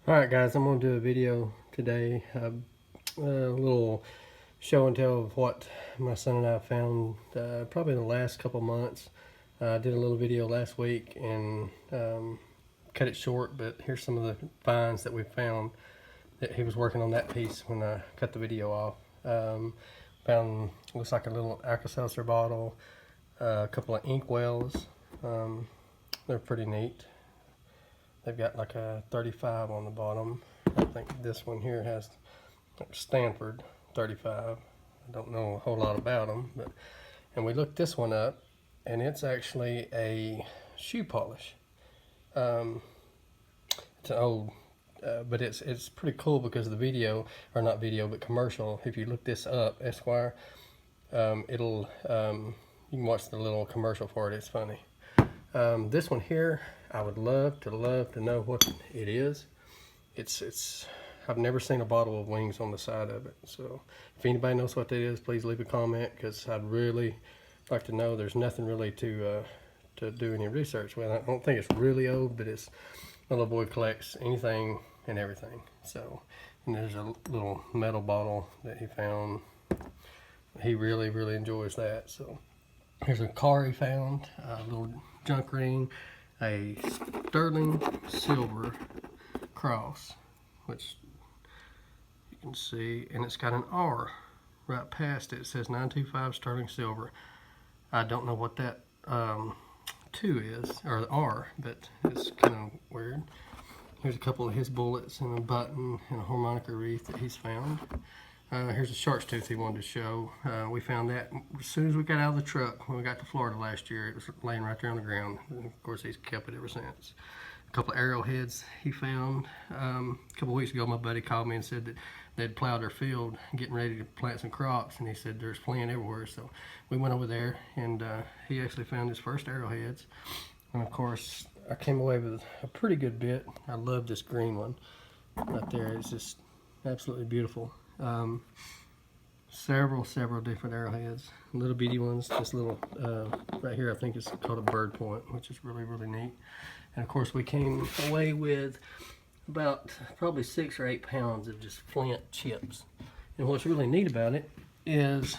Alright guys, I'm going to do a video today, a little show and tell of what my son and I found probably in the last couple months. I did a little video last week and cut it short, but here's some of the finds that we found. That he was working on that piece when I cut the video off. Found, looks like a little Alka-Seltzer bottle, a couple of ink wells. They're pretty neat. They've got like a 35 on the bottom. I think this one here has Stanford 35. I don't know a whole lot about them, and we looked this one up, and it's actually a shoe polish. It's an old, but it's pretty cool because the video, or not video, but commercial. If you look this up, Esquire, it'll you can watch the little commercial for it. It's funny. This one here, I would love to know what it is. I've never seen a bottle of wings on the side of it. So if anybody knows what that is, please leave a comment, because I'd really like to know. There's nothing really to do any research with. I don't think it's really old, but it's, my little boy collects anything and everything. So, and there's a little metal bottle that he found. He really enjoys that. So here's a car he found, a little junk ring, a sterling silver cross, which you can see, and it's got an R right past it. It says 925 sterling silver. I don't know what that 2 is, or the R, but it's kind of weird. Here's a couple of his bullets and a button and a harmonica wreath that he's found. Here's a shark's tooth he wanted to show. We found that as soon as we got out of the truck when we got to Florida last year. It was laying right there on the ground. And of course, he's kept it ever since. A couple of arrowheads he found. A couple of weeks ago, my buddy called me and said that they'd plowed their field getting ready to plant some crops, and he said there's plant everywhere. So we went over there, and he actually found his first arrowheads. And of course, I came away with a pretty good bit. I love this green one right there. It's just absolutely beautiful. Several different arrowheads, little bitty ones. This little right here, I think it's called a bird point, which is really neat. And of course, we came away with about probably 6 or 8 pounds of just flint chips. And what's really neat about it is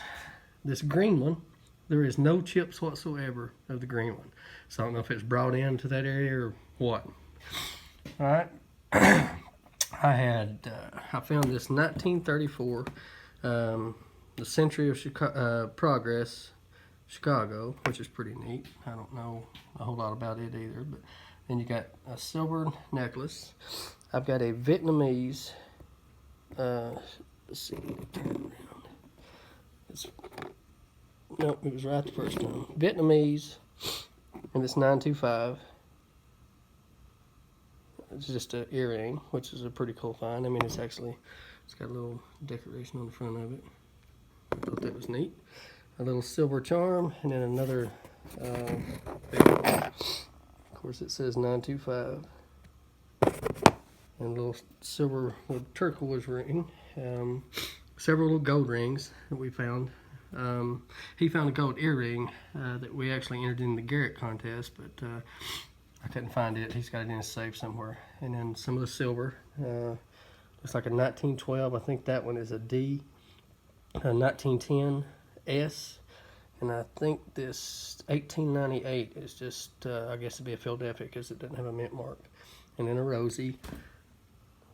this green one, there is no chips whatsoever of the green one. So I don't know if it's brought into that area or what. All right. I found this 1934, the Century of Progress, Chicago, which is pretty neat. I don't know a whole lot about it either. But then you got a silver necklace. I've got a Vietnamese. Let's see, turn around. Nope, it was right the first time. Vietnamese, and it's 925. It's just an earring, which is a pretty cool find. I mean, it's got a little decoration on the front of it. I thought that was neat. A little silver charm, and then another big one. Of course, it says 925. And a little silver, little turquoise ring. Several little gold rings that we found. He found a gold earring that we actually entered in the Garrett contest, but I couldn't find it. He's got it in his safe somewhere. And then some of the silver. Looks like a 1912. I think that one is a D. A 1910 S. And I think this 1898 is just, I guess it'd be a Philadelphia because it doesn't have a mint mark. And then a Rosie.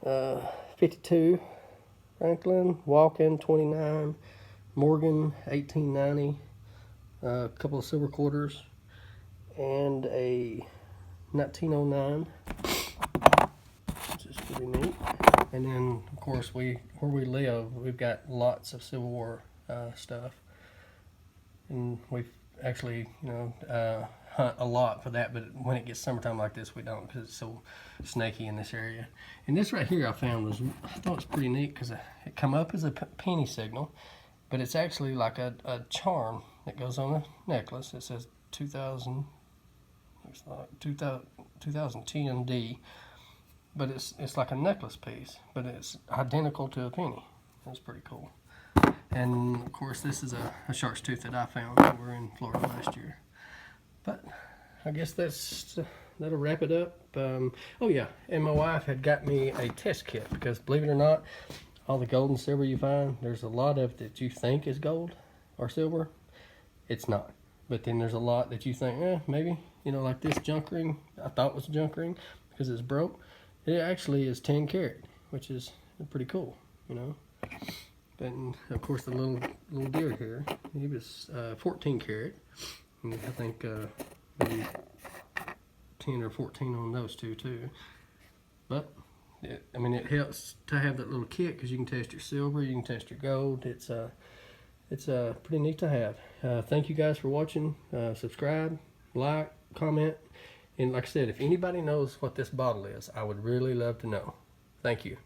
52. Franklin. Walken 29. Morgan 1890. A couple of silver quarters. And a 1909, which is pretty neat. And then, of course, where we live, we've got lots of Civil War stuff, and we've actually, hunt a lot for that. But when it gets summertime like this, we don't, because it's so snaky in this area. And this right here, I thought it was pretty neat because it come up as a penny signal, but it's actually like a charm that goes on a necklace. It says 2000. It's like 2010 D, but it's like a necklace piece, but it's identical to a penny. That's pretty cool. And of course, this is a shark's tooth that I found when we were in Florida last year. But I guess that's that'll wrap it up. Oh yeah, and my wife had got me a test kit because, believe it or not, all the gold and silver you find, there's a lot of that you think is gold or silver. It's not. But then there's a lot that you think, maybe, like this junk ring, I thought was a junk ring because it's broke. It actually is 10 karat, which is pretty cool, And of course the little deer here, he was 14 karat. And I think maybe 10 or 14 on those two too. But it helps to have that little kit because you can test your silver, you can test your gold. It's pretty neat to have. Thank you guys for watching. Subscribe, like, comment, and like I said, if anybody knows what this bottle is, I would really love to know. Thank you.